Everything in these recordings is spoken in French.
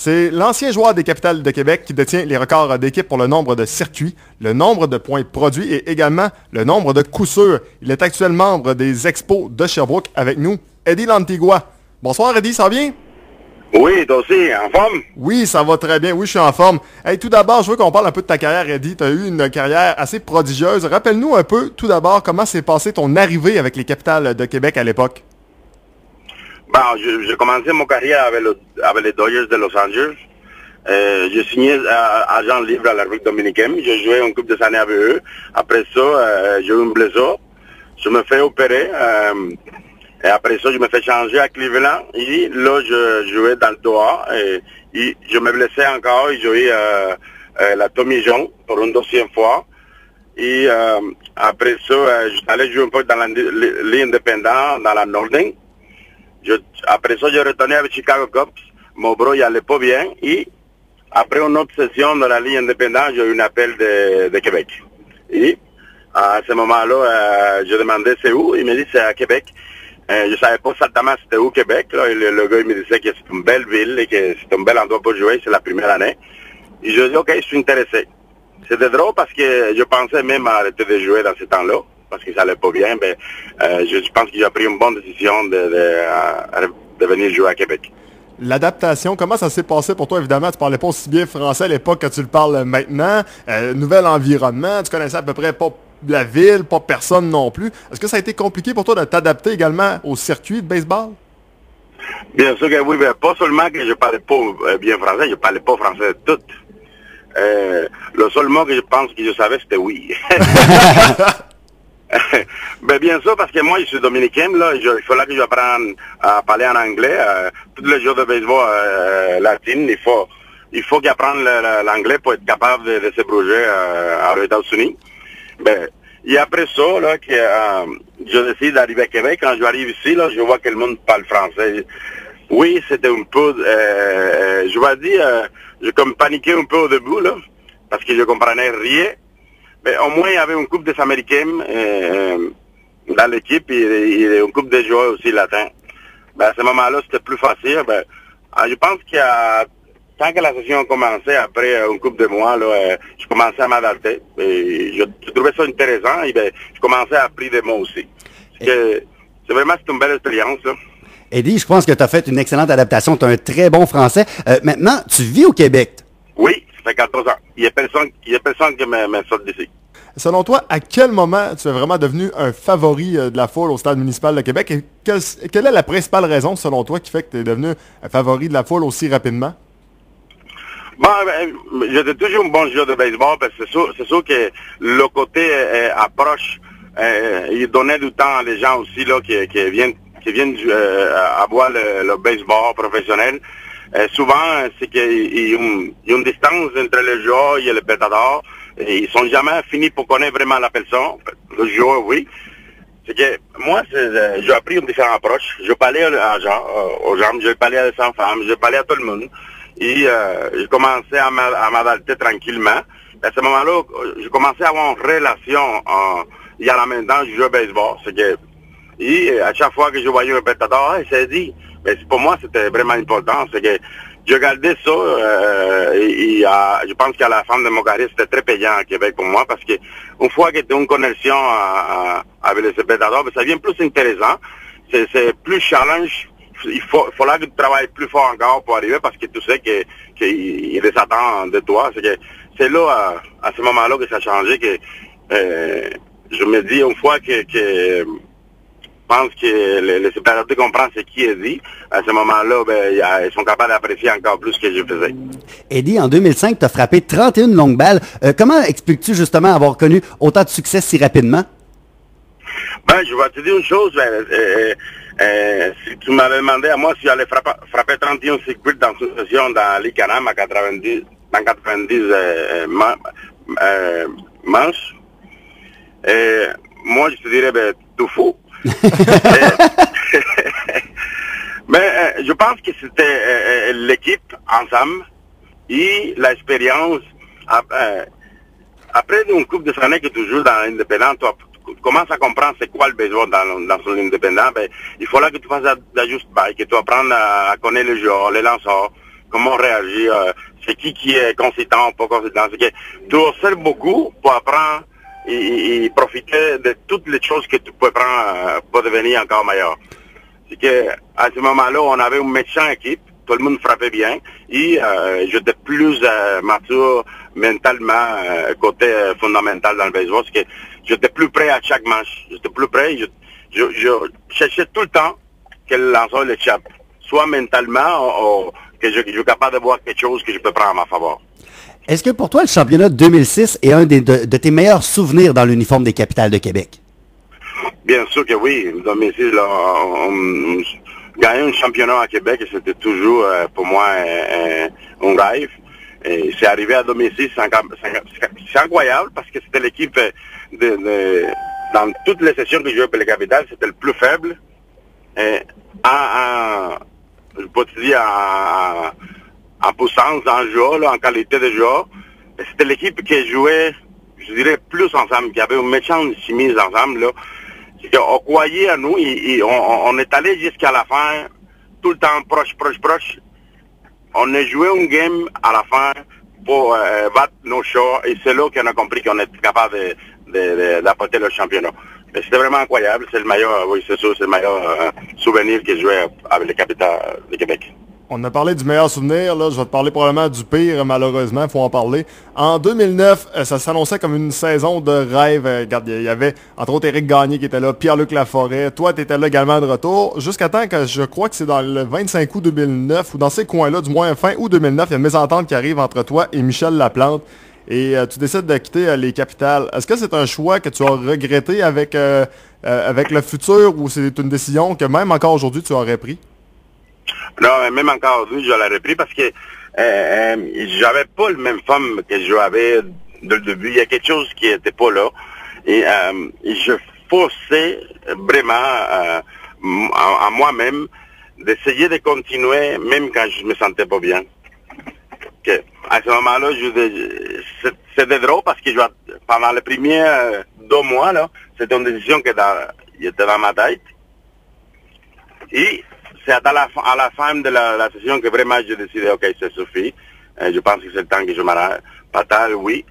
C'est l'ancien joueur des Capitales de Québec qui détient les records d'équipe pour le nombre de circuits, le nombre de points produits et également le nombre de coups sûrs. Il est actuellement membre des Expos de Sherbrooke avec nous, Eddie Lantigua. Bonsoir Eddie, ça va bien? Oui, toi aussi, en forme? Oui, ça va très bien. Oui, je suis en forme. Hey, tout d'abord, je veux qu'on parle un peu de ta carrière, Eddie. Tu as eu une carrière assez prodigieuse. Rappelle-nous un peu, tout d'abord, comment s'est passé ton arrivée avec les Capitales de Québec à l'époque? Bon, j'ai commencé mon carrière avec les Dodgers de Los Angeles. J'ai signé agent libre à la République dominicaine. J'ai joué une couple de années avec eux. Après ça, j'ai eu une blessure. Je me fais opérer. Et après ça, je me fais changer à Cleveland. Et là, je jouais dans le Doha. Et je me blessais encore. Et j'ai eu la Tommy John pour une deuxième fois. Et après ça, j'allais jouer un peu dans la Ligue indépendante, dans la Northern. Après ça, j'ai retourné avec Chicago Cubs. Mon bro, il allait pas bien. Et après une autre session dans la Ligue indépendante, j'ai eu un appel de Québec. Et à ce moment-là, je demandais c'est où. Il me dit c'est à Québec. Je savais pas exactement c'était où Québec. Là. Le gars il me disait que c'est une belle ville et que c'est un bel endroit pour jouer. C'est la première année. Et je dis ok, je suis intéressé. C'était drôle parce que je pensais même arrêter de jouer dans ce temps-là. Parce que ça allait pas bien, mais je pense que j'ai pris une bonne décision de venir jouer à Québec. L'adaptation, comment ça s'est passé pour toi? Évidemment, tu parlais pas aussi bien français à l'époque que tu le parles maintenant. Nouvel environnement, tu connaissais à peu près pas la ville, pas personne non plus. Est-ce que ça a été compliqué pour toi de t'adapter également au circuit de baseball? Bien sûr que oui, mais pas seulement que je parlais pas bien français, je parlais pas français tout. Le seul mot que je pense que je savais, c'était oui. Ben bien sûr, parce que moi je suis dominicain, là, il fallait que j'apprenne à parler en anglais. Tous les joueurs de baseball latines, il faut qu'ils apprennent l'anglais pour être capable de se bouger aux États-Unis. Ben, et après ça, là, que je décide d'arriver à Québec. Quand je arrive ici, là, je vois que le monde parle français. Oui, c'était un peu, je vais dire, j'ai comme paniqué un peu au début, là, parce que je comprenais rien. Mais au moins, il y avait une couple des Américains dans l'équipe et une couple de joueurs aussi latins. Ben, à ce moment-là, c'était plus facile. Ben, je pense tant que la session a commencé, après une couple de mois, là, je commençais à m'adapter. Je trouvais ça intéressant et ben, je commençais à apprendre des mots aussi. C'est vraiment une belle expérience. Là. Eddie, je pense que tu as fait une excellente adaptation. Tu as un très bon français. Maintenant, tu vis au Québec. Oui. Ça fait 14 ans. Il n'y a personne qui me sort d'ici. Selon toi, à quel moment tu es vraiment devenu un favori de la foule au Stade municipal de Québec? Et quelle est la principale raison, selon toi, qui fait que tu es devenu un favori de la foule aussi rapidement? Bon, j'étais toujours un bon joueur de baseball, parce que c'est sûr que le côté approche, il donnait du temps à les gens aussi là qui viennent à voir le baseball professionnel. Souvent, c'est qu'il y a une distance entre le joueur et le spectateur. Ils sont jamais finis pour connaître vraiment la personne. Le joueur, oui. C'est que moi, j'ai appris une différente approche. Je parlais aux gens, je parlais à des enfants, je parlais à tout le monde. Et je commençais à m'adapter tranquillement. À ce moment-là, je commençais à avoir une relation il y a la maintenant, je joue au baseball. C'est que, et à chaque fois que je voyais un spectateur, il s'est dit, mais pour moi, c'était vraiment important. C'est que je gardais ça je pense qu'à la fin de mon carrière, c'était très payant à Québec pour moi parce que une fois que tu as une connexion avec les spectateurs, ça devient plus intéressant. C'est plus challenge. Il faudra que tu travailles plus fort encore pour arriver parce que tu sais qu'il les attend de toi. C'est là, à ce moment-là, que ça a changé, que je me dis une fois que je pense que les spectateurs comprennent ce qui est dit. À ce moment-là, ben, ils sont capables d'apprécier encore plus ce que je faisais. Eddie, en 2005, tu as frappé 31 longues balles. Comment expliques-tu justement avoir connu autant de succès si rapidement? Ben, je vais te dire une chose. Si tu m'avais demandé à moi si j'allais frapper 31 circuits dans une session dans la Ligue Canam à 90 manches, moi, je te dirais, ben, tout fou. Mais je pense que c'était l'équipe ensemble et l'expérience. Après une couple de années que tu joues dans l'indépendant, tu commences à comprendre c'est quoi le besoin dans son indépendant. Ben, il faut là que tu fasses d'ajustements, que tu apprennes à connaître les joueurs, les lanceurs. comment réagir, c'est qui est consistant, pas consistant. C'est que tu observes beaucoup pour apprendre et profiter de toutes les choses que tu peux prendre pour devenir encore meilleur. C'est que à ce moment-là, on avait une méchante équipe, tout le monde frappait bien, et j'étais plus mature mentalement, côté fondamental dans le baseball, c'est que j'étais plus prêt à chaque match. J'étais plus prêt, je cherchais tout le temps que le lanceur l'échappe, soit mentalement ou que je suis capable de voir quelque chose que je peux prendre à ma faveur. Est-ce que pour toi, le championnat de 2006 est un de tes meilleurs souvenirs dans l'uniforme des Capitales de Québec? Bien sûr que oui. En 2006, là, on gagnait un championnat à Québec et c'était toujours pour moi un rêve. Et c'est arrivé à 2006, c'est incroyable parce que c'était l'équipe dans toutes les sessions que je jouais pour les Capitales, c'était le plus faible. Et je peux te dire en puissance, en jeu, là, en qualité de jeu. C'était l'équipe qui jouait, je dirais, plus ensemble, qui avait une méchante chimie ensemble, là. C'est qu'on croyait à nous, et on est allé jusqu'à la fin, tout le temps proche. On a joué un game à la fin pour battre nos choix, et c'est là qu'on a compris qu'on était capable d'apporter le championnat. Mais c'était vraiment incroyable, c'est le meilleur, oui, c'est sûr, c'est le meilleur souvenir que je jouais avec les Capitales de Québec. On a parlé du meilleur souvenir, là, je vais te parler probablement du pire, malheureusement, il faut en parler. En 2009, ça s'annonçait comme une saison de rêve. Regarde, il y avait, entre autres, Éric Gagné qui était là, Pierre-Luc Laforêt, toi, tu étais là également de retour, jusqu'à temps que je crois que c'est dans le 25 août 2009, ou dans ces coins-là, du moins fin août 2009, il y a une mésentente qui arrive entre toi et Michel Laplante, et tu décides de quitter les Capitales. Est-ce que c'est un choix que tu as regretté avec le futur, ou c'est une décision que même encore aujourd'hui, tu aurais pris? Non, même encore aujourd'hui, je l'aurais pris parce que j'avais pas le même femme que j'avais de le début. Il y a quelque chose qui était pas là. Et je forçais vraiment à moi-même d'essayer de continuer même quand je me sentais pas bien. Que, à ce moment-là, c'était drôle parce que pendant les premiers 2 mois, là, c'était une décision qui était dans ma tête. Et c'est à la fin de la session que vraiment j'ai décidé, ok, c'est suffit. Je pense que c'est le temps que je m'arrête. Patal, oui.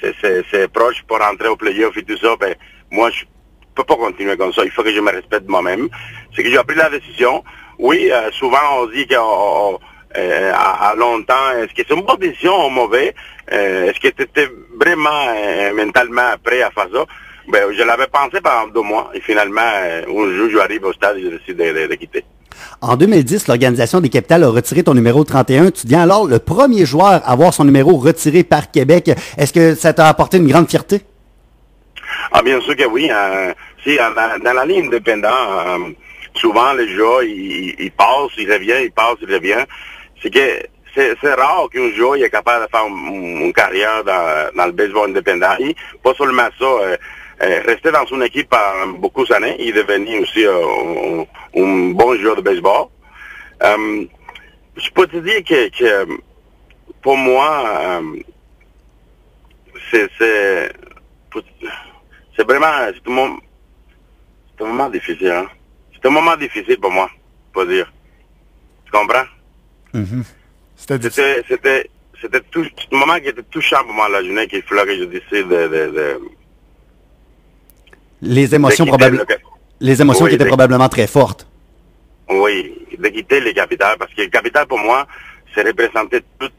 C'est proche pour rentrer au playoff et tout ça. Ben, moi, je peux pas continuer comme ça. Il faut que je me respecte moi-même. C'est que j'ai pris la décision. Oui, souvent on dit qu'à longtemps, est-ce que c'est une bonne décision ou mauvais? Est-ce que tu étais vraiment mentalement prêt à faire ça? Ben, je l'avais pensé pendant 2 mois. Et finalement, un jour, j'arrive au stade et je décide de quitter. En 2010, l'Organisation des Capitales a retiré ton numéro 31. Tu deviens alors le premier joueur à avoir son numéro retiré par Québec. Est-ce que ça t'a apporté une grande fierté? Ah, bien sûr que oui. Dans la ligne indépendante, souvent les joueurs, ils passent, ils reviennent. C'est que c'est rare qu'un joueur est capable de faire une carrière dans le baseball indépendant. Et pas seulement ça, rester dans son équipe pendant beaucoup d'années, il est devenu aussi un bon joueur de baseball. Je peux te dire que pour moi, c'est vraiment c'est un moment difficile. Hein? C'est un moment difficile pour moi, pour dire. Tu comprends? Mm-hmm. C'était un moment qui était touchant pour moi la journée qu'il fallait que je décide de les émotions qui étaient probablement très fortes. Oui, de quitter les Capitales, parce que les Capitales pour moi, c'est représenter tout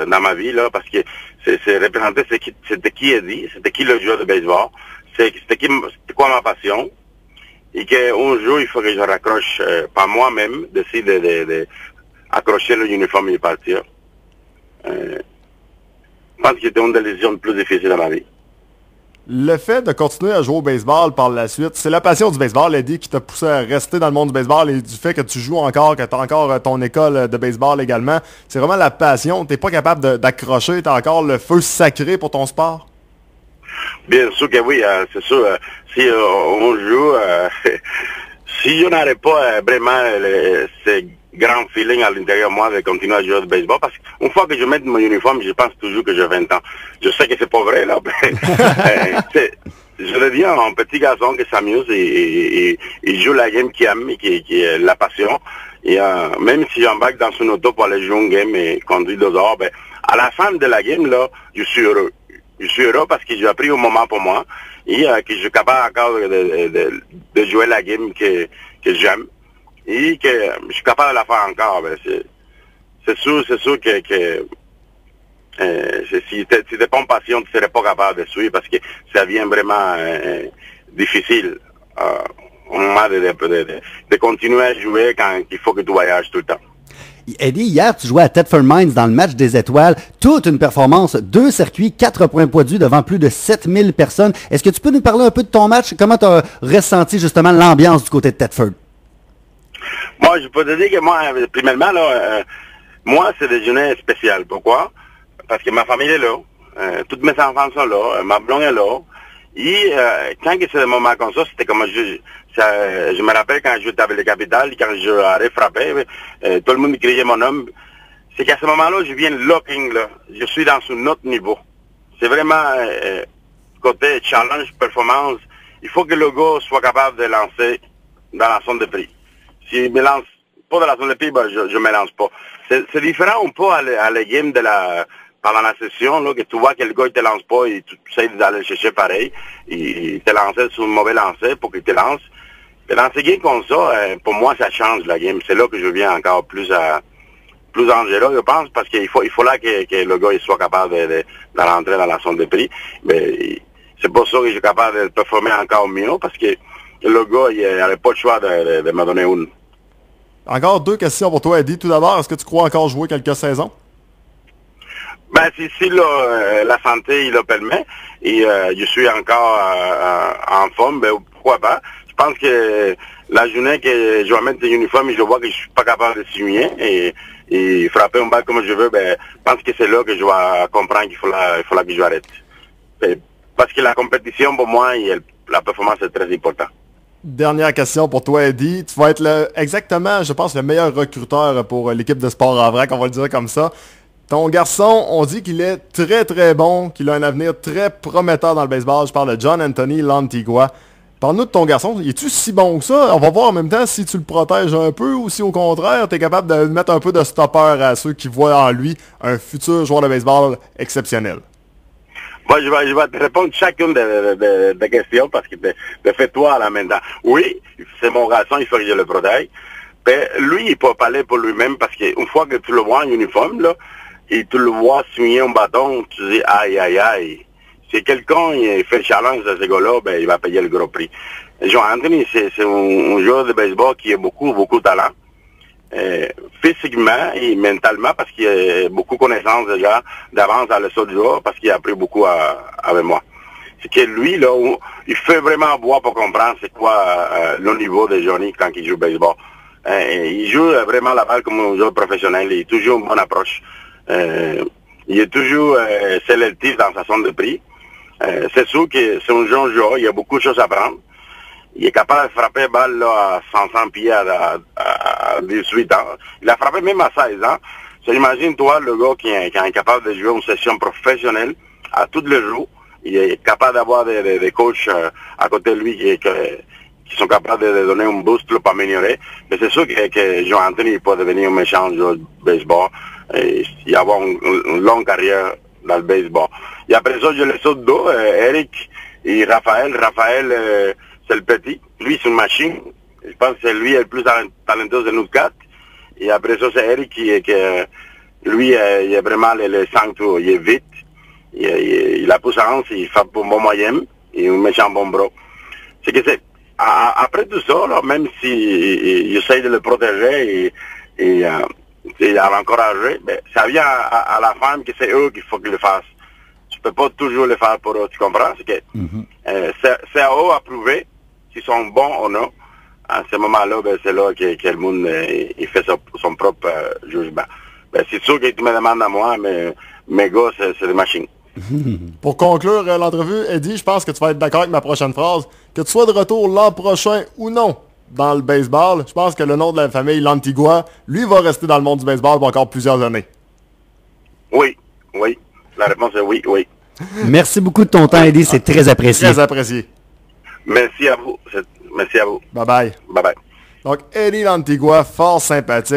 dans ma vie, là, parce que c'est représenter c'était qui Eddie, c'était qui le joueur de baseball, c'était quoi ma passion, et qu'un jour, il faut que je raccroche par moi-même, décide de accrocher l'uniforme et partir. Je pense que c'était une des décisions les plus difficiles dans ma vie. Le fait de continuer à jouer au baseball par la suite, c'est la passion du baseball, Eddie, qui t'a poussé à rester dans le monde du baseball, et du fait que tu joues encore, que tu as encore ton école de baseball également. C'est vraiment la passion. Tu n'es pas capable d'accrocher, tu as encore le feu sacré pour ton sport? Bien sûr que oui, c'est sûr. Si on joue, si je n'aurais pas vraiment ce grand feeling à l'intérieur de moi de continuer à jouer au baseball, parce qu'une fois que je mets mon uniforme, je pense toujours que j'ai 20 ans. Je sais que c'est pas vrai, là. Je deviens un petit garçon qui s'amuse et joue la game qui aime, qui est la passion. Et même si j'embarque dans une auto pour aller jouer une game et conduire dehors, ben, à la fin de la game, là, je suis heureux. Je suis heureux parce que j'ai pris un moment pour moi et que je suis capable encore de jouer la game que j'aime et que je suis capable de la faire encore. Ben, c'est sûr que si t'es pas en passion, tu serais pas capable de suivre parce que ça devient vraiment difficile au moment de continuer à jouer quand il faut que tu voyages tout le temps. Eddie, hier, tu jouais à Thetford Mines dans le match des étoiles. Toute une performance, 2 circuits, 4 points produits devant plus de 7000 personnes. Est-ce que tu peux nous parler un peu de ton match? Comment tu as ressenti justement l'ambiance du côté de Thetford? Moi, je peux te dire que moi, premièrement, là, moi, c'est des journées spéciales. Pourquoi? Parce que ma famille est là. Tous mes enfants sont là. Ma blonde est là. Et quand c'est des moments comme ça, c'était comme je me rappelle quand je jouais avec les Capitals, quand je arrêtais frapper, tout le monde criait mon nom. C'est qu'à ce moment-là, je viens locking, là. Je suis dans un autre niveau. C'est vraiment côté challenge, performance. Il faut que le gars soit capable de lancer dans la zone de prix. S'il me lance pas dans la zone de prix, ben, je me lance pas. C'est différent un peu à la game pendant la session, là, que tu vois que le gars, il te lance pas et tu essaies d'aller le chercher pareil. Il te lance sur un mauvais lancer pour qu'il te lance. Et dans ces games comme ça, pour moi, ça change la game. C'est là que je viens encore plus dangereux, je pense, parce qu'il faut là que le gars, il soit capable de rentrer dans la zone de prix. Mais c'est pour ça que je suis capable de performer encore mieux, parce que le gars, il n'avait pas le choix de me donner une. Encore 2 questions pour toi, Eddie. Tout d'abord, est-ce que tu crois encore jouer quelques saisons? Ben, si la santé, il le permet, et je suis encore en forme, ben, pourquoi pas. Je pense que la journée que je vais mettre des uniformes et je vois que je suis pas capable de signer et frapper un balle comme je veux, ben, je pense que c'est là que je vais comprendre qu'il faut là que je arrête. Parce que la compétition, pour moi, la performance est très importante. Dernière question pour toi, Eddie. Tu vas être exactement, je pense, le meilleur recruteur pour l'équipe de Sport en vrac, on va le dire comme ça. Ton garçon, on dit qu'il est très très bon, qu'il a un avenir très prometteur dans le baseball. Je parle de John Anthony Lantigua. Parle-nous de ton garçon. Es-tu si bon que ça? On va voir en même temps si tu le protèges un peu ou si au contraire, tu es capable de mettre un peu de stopper à ceux qui voient en lui un futur joueur de baseball exceptionnel. Moi, je vais te répondre chacune des questions parce que de fait toi là maintenant. Oui, c'est mon garçon, il faut que je le protège. Mais lui, il peut parler pour lui-même parce qu'une fois que tu le vois en uniforme, là, et tu le vois signer un bâton, tu dis aïe, aïe, aïe. Si quelqu'un fait le challenge de ce gars-là, ben, il va payer le gros prix. John Anthony, c'est un joueur de baseball qui a beaucoup de talent. Physiquement et mentalement, parce qu'il a beaucoup de connaissances déjà d'avance à le autres joueurs, parce qu'il a appris beaucoup avec moi. C'est que lui, là, il fait vraiment voir pour comprendre c'est quoi le niveau de Johnny quand il joue au baseball. Il joue vraiment la balle comme un joueur professionnel, il a toujours une bonne approche. Il est toujours sélectif dans sa zone de prix. C'est sûr que c'est un jeune joueur, il y a beaucoup de choses à apprendre. Il est capable de frapper balle là, à 500 pieds à 18 ans. Il a frappé même à 16 ans. Imagine toi le gars qui est capable de jouer une session professionnelle à tous les jours. Il est capable d'avoir des coachs à côté de lui qui sont capables de donner un boost là, pour améliorer. Mais c'est sûr que John Anthony peut devenir un méchant joueur de baseball et avoir une longue carrière dans le baseball. Et après ça, je laisse autres deux, Eric et Raphaël. Raphaël, c'est le petit. Lui, c'est une machine. Je pense que c'est lui le plus talentueux de nous quatre. Et après ça, c'est Eric lui, il est vraiment le centre. Il est vite. Il a puissance. Il fait un bon moyen. Et un méchant bon bras. C'est que c'est, après tout ça, là, même si j'essaie de le protéger et à l'encourager, ben, ça vient à la femme que c'est eux qu'il faut qu'ils le fassent. Tu peux pas toujours le faire pour eux, tu comprends? C'est que c'est à eux à prouver s'ils sont bons ou non. À ce moment-là, ben, c'est là que le monde il fait son propre jugement. Ben, c'est sûr que tu me demandes à moi, mais mes gars, c'est des machines. Pour conclure l'entrevue, Eddie, je pense que tu vas être d'accord avec ma prochaine phrase. Que tu sois de retour l'an prochain ou non dans le baseball, je pense que le nom de la famille Lantigua, lui, va rester dans le monde du baseball pour encore plusieurs années. Oui. La réponse est oui. Merci beaucoup de ton temps, Eddie. C'est très apprécié. Très apprécié. Merci à vous. Merci à vous. Bye bye. Bye bye. Donc, Eddie Lantigua, fort sympathique.